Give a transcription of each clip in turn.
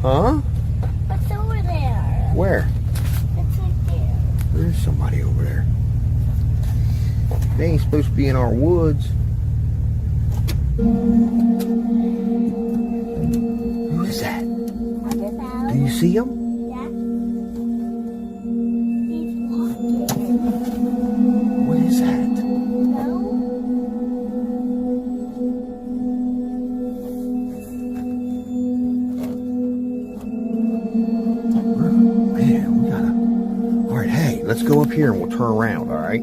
Huh? What's over there? Where? It's right there. There's somebody over there. They ain't supposed to be in our woods. Who is that? Do you see him? Yeah. He's walking. What is that? No? Man, we gotta... Alright, hey, let's go up here and we'll turn around, alright?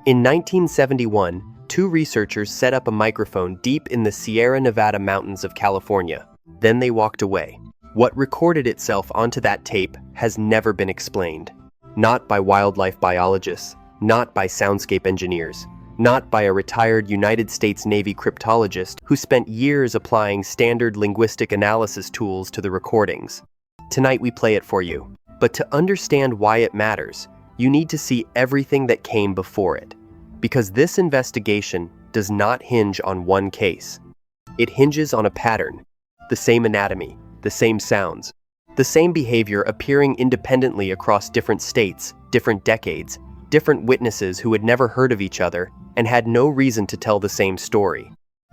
In 1971, two researchers set up a microphone deep in the Sierra Nevada mountains of California. Then they walked away. What recorded itself onto that tape has never been explained. Not by wildlife biologists, not by soundscape engineers, not by a retired United States Navy cryptologist who spent years applying standard linguistic analysis tools to the recordings. Tonight we play it for you. But to understand why it matters, you need to see everything that came before it. Because this investigation does not hinge on one case. It hinges on a pattern, the same anatomy, the same sounds, the same behavior appearing independently across different states, different decades, different witnesses who had never heard of each other and had no reason to tell the same story.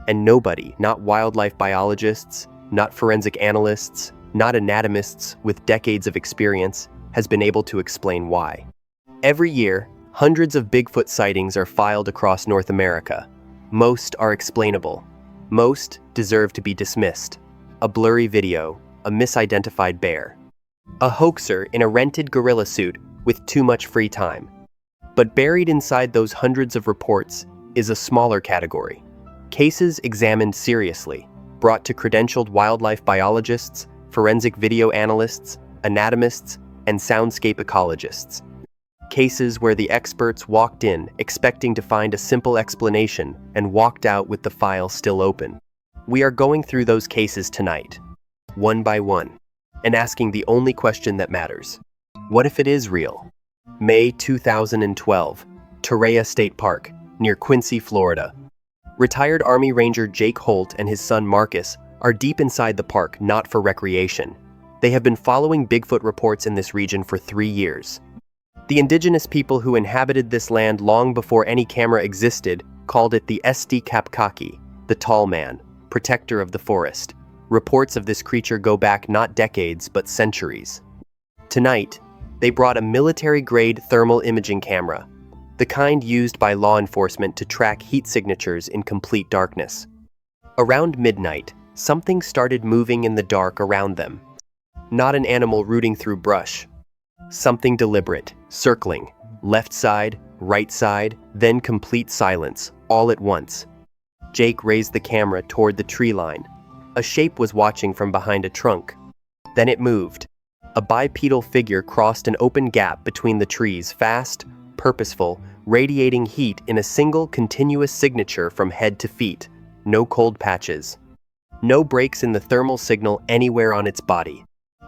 And nobody, not wildlife biologists, not forensic analysts, not anatomists with decades of experience, has been able to explain why. Every year, hundreds of Bigfoot sightings are filed across North America. Most are explainable. Most deserve to be dismissed. A blurry video, a misidentified bear. A hoaxer in a rented gorilla suit with too much free time. But buried inside those hundreds of reports is a smaller category. Cases examined seriously, brought to credentialed wildlife biologists, forensic video analysts, anatomists, and soundscape ecologists. Cases where the experts walked in expecting to find a simple explanation and walked out with the file still open. We are going through those cases tonight, one by one, and asking the only question that matters. What if it is real? May 2012, Torreya State Park, near Quincy, Florida. Retired Army Ranger Jake Holt and his son Marcus are deep inside the park, not for recreation. They have been following Bigfoot reports in this region for 3 years. The indigenous people who inhabited this land long before any camera existed called it the Esti Kapkaki, the tall man, protector of the forest. Reports of this creature go back not decades, but centuries. Tonight, they brought a military-grade thermal imaging camera, the kind used by law enforcement to track heat signatures in complete darkness. Around midnight, something started moving in the dark around them. Not an animal rooting through brush. Something deliberate, circling, left side, right side, then complete silence, all at once. Jake raised the camera toward the tree line. A shape was watching from behind a trunk. Then it moved. A bipedal figure crossed an open gap between the trees, fast, purposeful, radiating heat in a single continuous signature from head to feet. No cold patches. No breaks in the thermal signal anywhere on its body.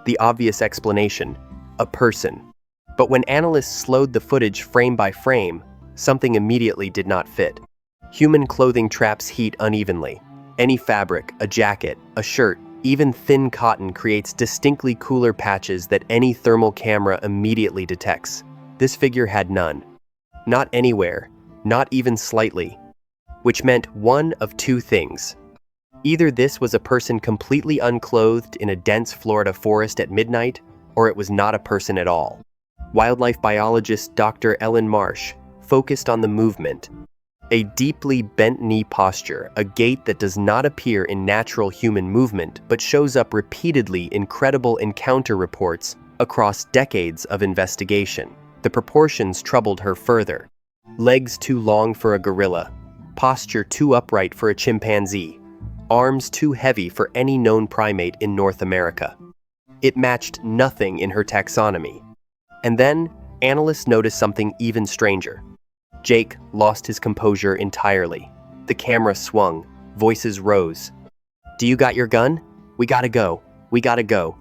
The obvious explanation: a person. But when analysts slowed the footage frame by frame, something immediately did not fit. Human clothing traps heat unevenly. Any fabric, a jacket, a shirt, even thin cotton creates distinctly cooler patches that any thermal camera immediately detects. This figure had none. Not anywhere, not even slightly. Which meant one of two things. Either this was a person completely unclothed in a dense Florida forest at midnight, or it was not a person at all. Wildlife biologist Dr. Ellen Marsh focused on the movement. A deeply bent knee posture, a gait that does not appear in natural human movement but shows up repeatedly in credible encounter reports across decades of investigation. The proportions troubled her further. Legs too long for a gorilla, posture too upright for a chimpanzee, arms too heavy for any known primate in North America. It matched nothing in her taxonomy. And then, analysts noticed something even stranger. Jake lost his composure entirely. The camera swung, voices rose. "Do you got your gun? We gotta go. We gotta go."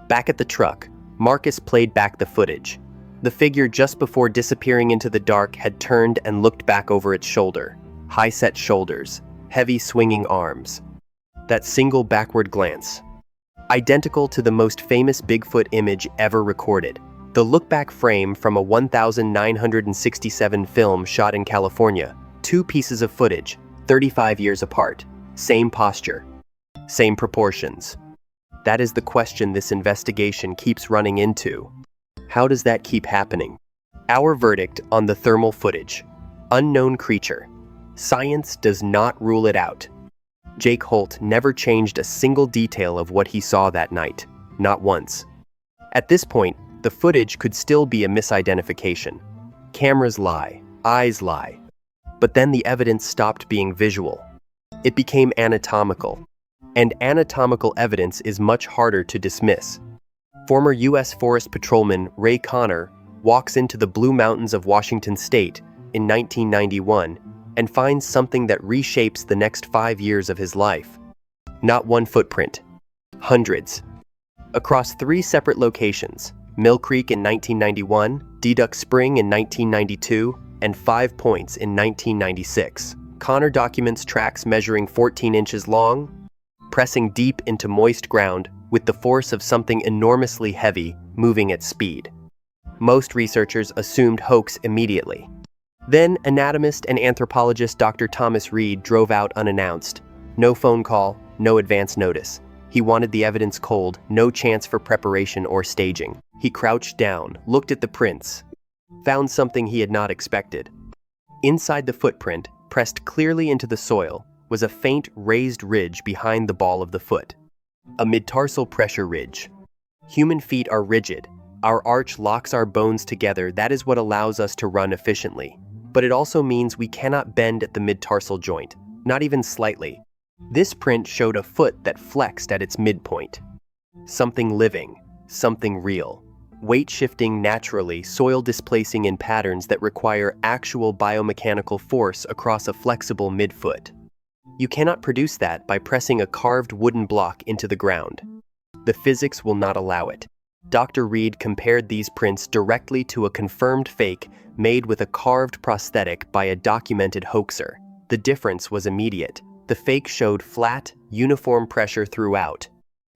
Back at the truck, Marcus played back the footage. The figure just before disappearing into the dark had turned and looked back over its shoulder. High-set shoulders, heavy swinging arms. That single backward glance. Identical to the most famous Bigfoot image ever recorded. The look-back frame from a 1967 film shot in California. 2 pieces of footage, 35 years apart. Same posture. Same proportions. That is the question this investigation keeps running into. How does that keep happening? Our verdict on the thermal footage. Unknown creature. Science does not rule it out. Jake Holt never changed a single detail of what he saw that night. Not once. At this point, the footage could still be a misidentification. Cameras lie. Eyes lie. But then the evidence stopped being visual. It became anatomical. And anatomical evidence is much harder to dismiss. Former U.S. Forest Patrolman Ray Connor walks into the Blue Mountains of Washington State in 1991 and finds something that reshapes the next 5 years of his life. Not one footprint. Hundreds. Across 3 separate locations, Mill Creek in 1991, Deduck Spring in 1992, and 5 Points in 1996. Connor documents tracks measuring 14 inches long, pressing deep into moist ground with the force of something enormously heavy moving at speed. Most researchers assumed hoax immediately. Then anatomist and anthropologist Dr. Thomas Reed drove out unannounced. No phone call, no advance notice. He wanted the evidence cold, no chance for preparation or staging. He crouched down, looked at the prints, found something he had not expected. Inside the footprint, pressed clearly into the soil, was a faint raised ridge behind the ball of the foot. A midtarsal pressure ridge. Human feet are rigid. Our arch locks our bones together. That is what allows us to run efficiently. But it also means we cannot bend at the midtarsal joint, not even slightly. This print showed a foot that flexed at its midpoint. Something living, something real. Weight shifting naturally, soil displacing in patterns that require actual biomechanical force across a flexible midfoot. You cannot produce that by pressing a carved wooden block into the ground. The physics will not allow it. Dr. Reed compared these prints directly to a confirmed fake made with a carved prosthetic by a documented hoaxer. The difference was immediate. The fake showed flat, uniform pressure throughout.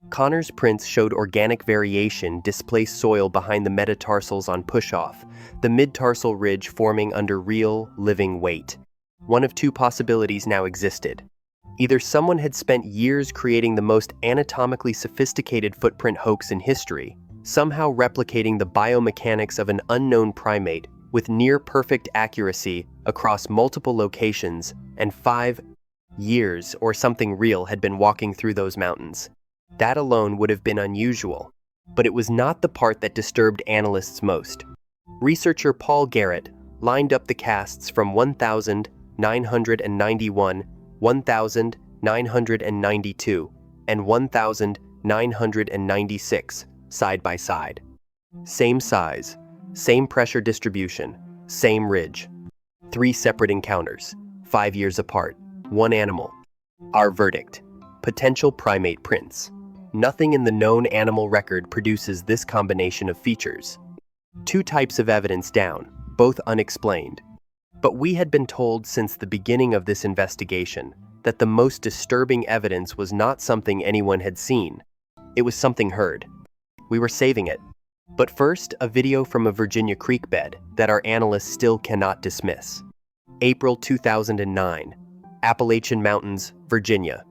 Connor's prints showed organic variation displaced soil behind the metatarsals on push-off, the mid-tarsal ridge forming under real, living weight. One of 2 possibilities now existed. Either someone had spent years creating the most anatomically sophisticated footprint hoax in history, somehow replicating the biomechanics of an unknown primate with near-perfect accuracy across multiple locations, and 5 years or something real had been walking through those mountains. That alone would have been unusual, but it was not the part that disturbed analysts most. Researcher Paul Garrett lined up the casts from 1,991, 1,992, and 1,996 side by side. Same size, same pressure distribution, same ridge. 3 separate encounters, 5 years apart, 1 animal. Our verdict: potential primate prints. Nothing in the known animal record produces this combination of features. 2 types of evidence down, both unexplained. But we had been told since the beginning of this investigation that the most disturbing evidence was not something anyone had seen. It was something heard. We were saving it. But first, a video from a Virginia creek bed that our analysts still cannot dismiss. April 2009, Appalachian Mountains, Virginia.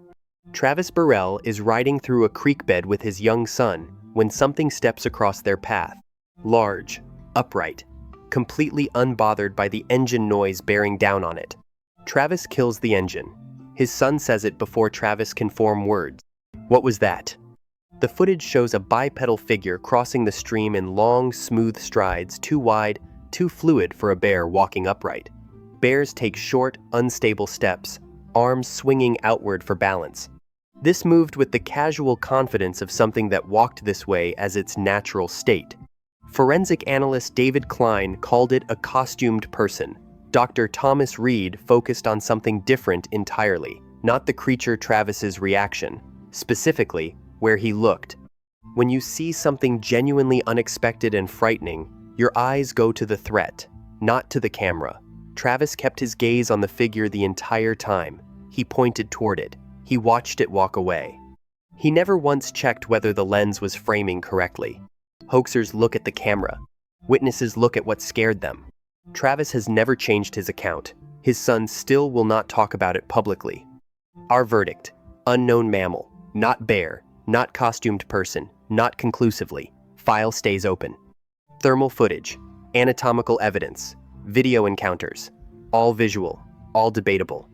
Travis Burrell is riding through a creek bed with his young son when something steps across their path. Large, upright, completely unbothered by the engine noise bearing down on it. Travis kills the engine. His son says it before Travis can form words. What was that? The footage shows a bipedal figure crossing the stream in long, smooth strides, too wide, too fluid for a bear walking upright. Bears take short, unstable steps, arms swinging outward for balance. This moved with the casual confidence of something that walked this way as its natural state. Forensic analyst David Klein called it a costumed person. Dr. Thomas Reed focused on something different entirely, not the creature Travis's reaction, specifically where he looked. When you see something genuinely unexpected and frightening, Your eyes go to the threat, not to the camera. Travis kept his gaze on the figure the entire time. He pointed toward it. He watched it walk away. He never once checked whether the lens was framing correctly. Hoaxers look at the camera. Witnesses look at what scared them. Travis has never changed his account. His son still will not talk about it publicly. Our verdict: unknown mammal, not bear, not costumed person, not conclusively. File stays open. Thermal footage, anatomical evidence, video encounters, all visual, all debatable.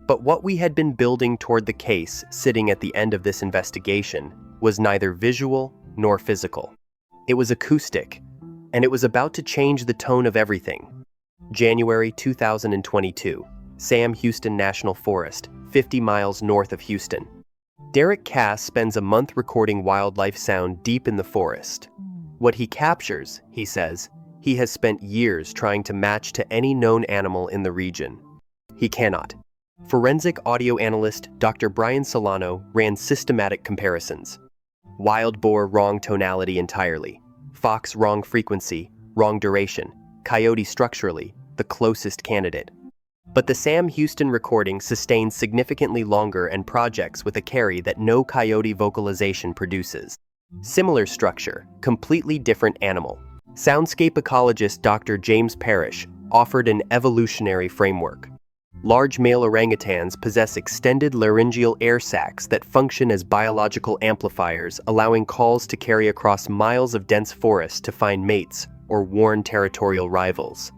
But what we had been building toward the case sitting at the end of this investigation was neither visual nor physical. It was acoustic, and it was about to change the tone of everything. January 2022, Sam Houston National Forest, 50 miles north of Houston. Derek Cass spends a month recording wildlife sound deep in the forest. What he captures, he says, he has spent years trying to match to any known animal in the region. He cannot. Forensic audio analyst Dr. Brian Solano ran systematic comparisons. Wild boar wrong tonality entirely. Fox wrong frequency, wrong duration. Coyote structurally, the closest candidate. But the Sam Houston recording sustains significantly longer and projects with a carry that no coyote vocalization produces. Similar structure, completely different animal. Soundscape ecologist Dr. James Parrish offered an evolutionary framework. Large male orangutans possess extended laryngeal air sacs that function as biological amplifiers, allowing calls to carry across miles of dense forest to find mates or warn territorial rivals.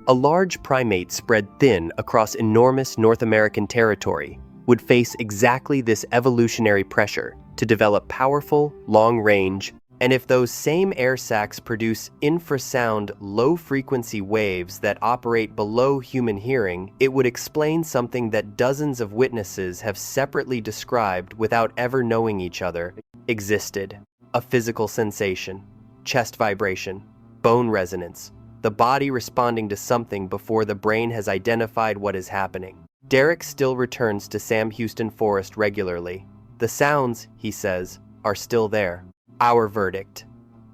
A large primate spread thin across enormous North American territory would face exactly this evolutionary pressure to develop powerful, long-range, and if those same air sacs produce infrasound, low-frequency waves that operate below human hearing, it would explain something that dozens of witnesses have separately described without ever knowing each other existed. A physical sensation, chest vibration, bone resonance, the body responding to something before the brain has identified what is happening. Derek still returns to Sam Houston Forest regularly. The sounds, he says, are still there. Our verdict: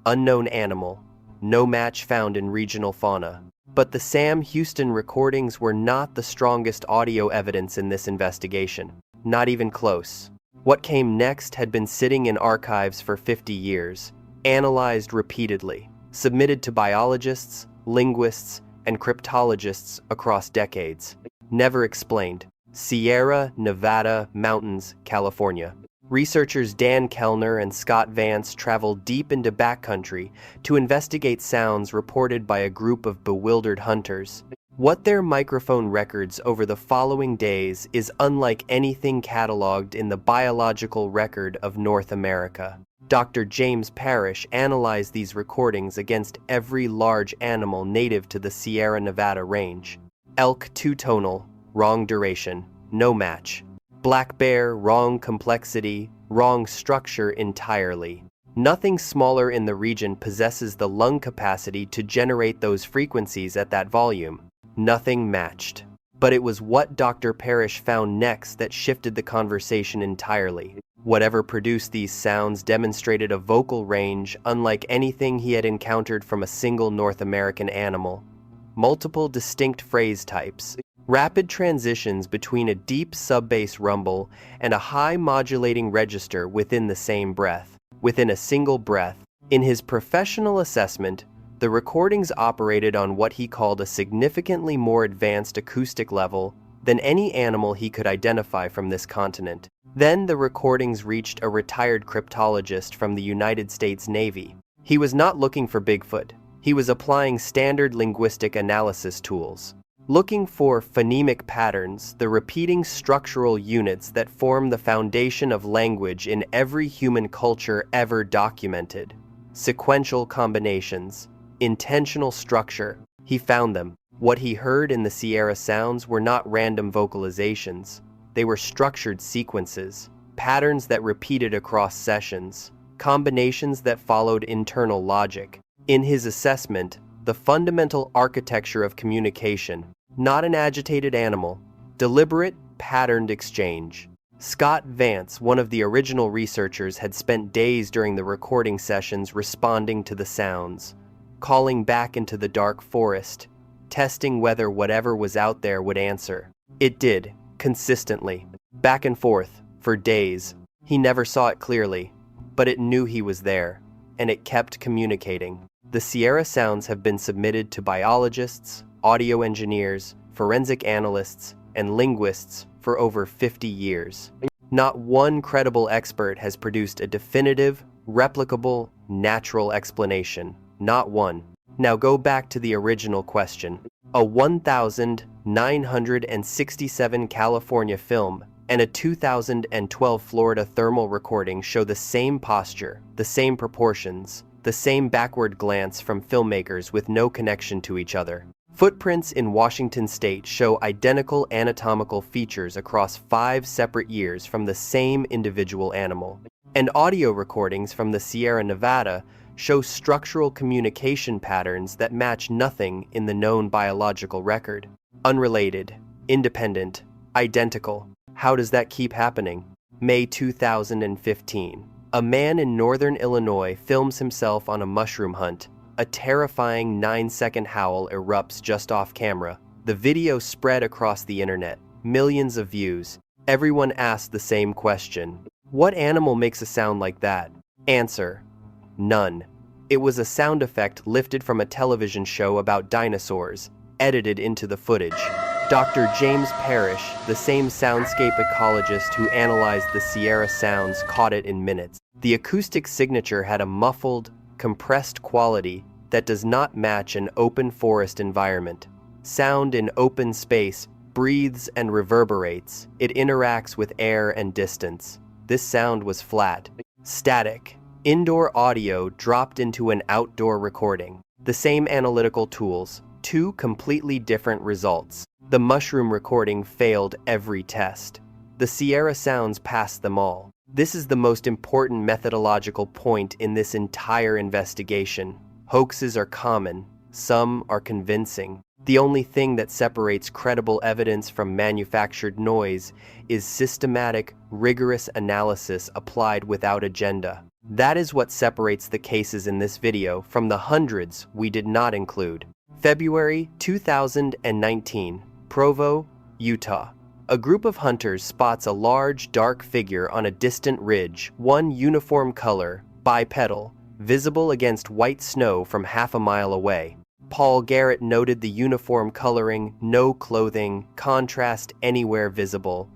unknown animal, no match found in regional fauna. But the Sam Houston recordings were not the strongest audio evidence in this investigation. Not even close. What came next had been sitting in archives for 50 years, analyzed repeatedly, submitted to biologists, linguists, and cryptologists across decades. Never explained. Sierra Nevada Mountains, California. Researchers Dan Kellner and Scott Vance traveled deep into backcountry to investigate sounds reported by a group of bewildered hunters. What their microphone records over the following days is unlike anything cataloged in the biological record of North America. Dr. James Parrish analyzed these recordings against every large animal native to the Sierra Nevada range. Elk two-tonal, wrong duration, no match. Black bear, wrong complexity, wrong structure entirely. Nothing smaller in the region possesses the lung capacity to generate those frequencies at that volume. Nothing matched. But it was what Dr. Parrish found next that shifted the conversation entirely. Whatever produced these sounds demonstrated a vocal range unlike anything he had encountered from a single North American animal. Multiple distinct phrase types. Rapid transitions between a deep sub-bass rumble and a high modulating register within the same breath, within a single breath. In his professional assessment, the recordings operated on what he called a significantly more advanced acoustic level than any animal he could identify from this continent. Then the recordings reached a retired cryptologist from the United States Navy. He was not looking for Bigfoot. He was applying standard linguistic analysis tools. Looking for phonemic patterns, the repeating structural units that form the foundation of language in every human culture ever documented. Sequential combinations, intentional structure. He found them. What he heard in the Sierra sounds were not random vocalizations. They were structured sequences, patterns that repeated across sessions, combinations that followed internal logic. In his assessment, the fundamental architecture of communication, not an agitated animal, deliberate, patterned exchange. Scott Vance, one of the original researchers, had spent days during the recording sessions responding to the sounds. calling back into the dark forest, testing whether whatever was out there would answer. It did, consistently, back and forth, for days. He never saw it clearly, but it knew he was there, and it kept communicating. The Sierra sounds have been submitted to biologists, audio engineers, forensic analysts, and linguists for over 50 years. Not one credible expert has produced a definitive, replicable, natural explanation. Not one. Now go back to the original question. A 1,967 California film and a 2012 Florida thermal recording show the same posture, the same proportions, the same backward glance from filmmakers with no connection to each other. Footprints in Washington state show identical anatomical features across 5 separate years from the same individual animal. And audio recordings from the Sierra Nevada show structural communication patterns that match nothing in the known biological record. Unrelated, independent, identical. How does that keep happening? May 2015. A man in northern Illinois films himself on a mushroom hunt. A terrifying 9-second howl erupts just off camera. The video spread across the internet. Millions of views. Everyone asked the same question. What animal makes a sound like that? Answer: none. It was a sound effect lifted from a television show about dinosaurs, edited into the footage. Dr. James Parrish, the same soundscape ecologist who analyzed the Sierra sounds, caught it in minutes. The acoustic signature had a muffled, compressed quality that does not match an open forest environment. Sound in open space breathes and reverberates. It interacts with air and distance. This sound was flat, static. Indoor audio dropped into an outdoor recording. The same analytical tools, 2 completely different results. The mushroom recording failed every test. The Sierra sounds passed them all. This is the most important methodological point in this entire investigation. Hoaxes are common. Some are convincing. The only thing that separates credible evidence from manufactured noise is systematic, rigorous analysis applied without agenda. That is what separates the cases in this video from the hundreds we did not include. February 2019, Provo, Utah. A group of hunters spots a large, dark figure on a distant ridge, one uniform color, bipedal, visible against white snow from half a mile away. Paul Garrett noted the uniform coloring, no clothing, contrast anywhere visible.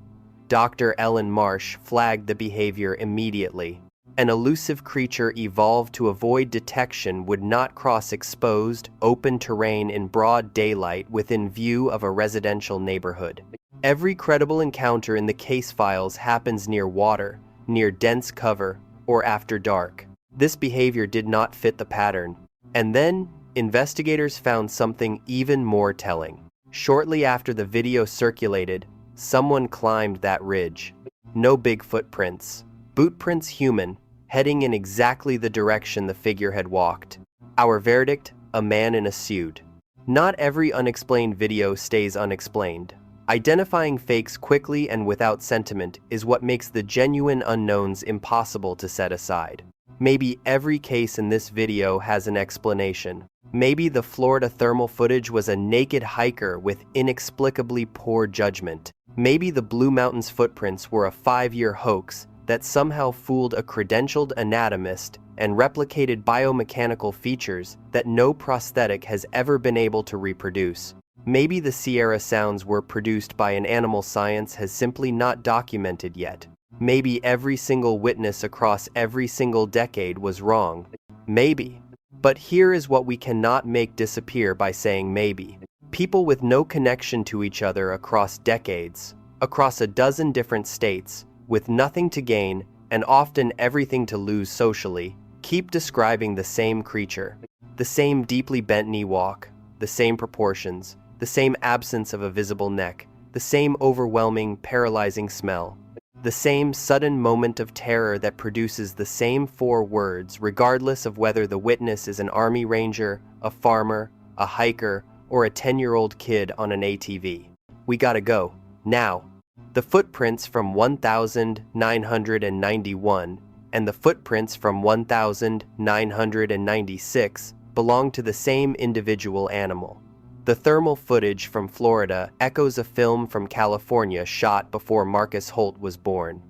Dr. Ellen Marsh flagged the behavior immediately. An elusive creature evolved to avoid detection would not cross exposed, open terrain in broad daylight within view of a residential neighborhood. Every credible encounter in the case files happens near water, near dense cover, or after dark. This behavior did not fit the pattern. And then, investigators found something even more telling. Shortly after the video circulated, someone climbed that ridge. No Bigfoot prints. Boot prints human, heading in exactly the direction the figure had walked. Our verdict: a man in a suit. Not every unexplained video stays unexplained. Identifying fakes quickly and without sentiment is what makes the genuine unknowns impossible to set aside. Maybe every case in this video has an explanation. Maybe the Florida thermal footage was a naked hiker with inexplicably poor judgment. Maybe the Blue Mountains footprints were a 5-year hoax that somehow fooled a credentialed anatomist and replicated biomechanical features that no prosthetic has ever been able to reproduce. Maybe the Sierra sounds were produced by an animal science has simply not documented yet. Maybe every single witness across every single decade was wrong. Maybe. But here is what we cannot make disappear by saying maybe. People with no connection to each other across decades, across a dozen different states, with nothing to gain and often everything to lose socially, keep describing the same creature. The same deeply bent knee walk, the same proportions, the same absence of a visible neck, the same overwhelming, paralyzing smell. The same sudden moment of terror that produces the same 4 words regardless of whether the witness is an army ranger, a farmer, a hiker, or a 10-year-old kid on an ATV. We gotta go. Now. The footprints from 1991 and the footprints from 1996 belong to the same individual animal. The thermal footage from Florida echoes a film from California shot before Marcus Holt was born.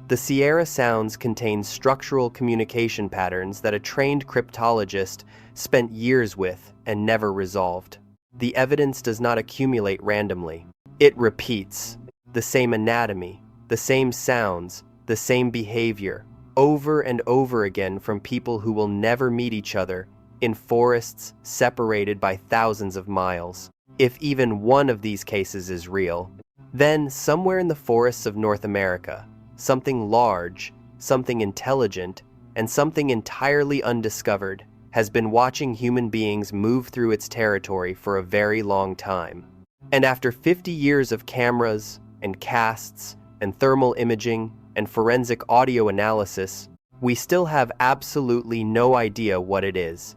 The Sierra sounds contain structural communication patterns that a trained cryptologist spent years with and never resolved. The evidence does not accumulate randomly. It repeats the same anatomy, the same sounds, the same behavior, over and over again from people who will never meet each other in forests separated by thousands of miles. If even one of these cases is real, then somewhere in the forests of North America, something large, something intelligent, and something entirely undiscovered has been watching human beings move through its territory for a very long time. And after 50 years of cameras and casts and thermal imaging and forensic audio analysis, we still have absolutely no idea what it is.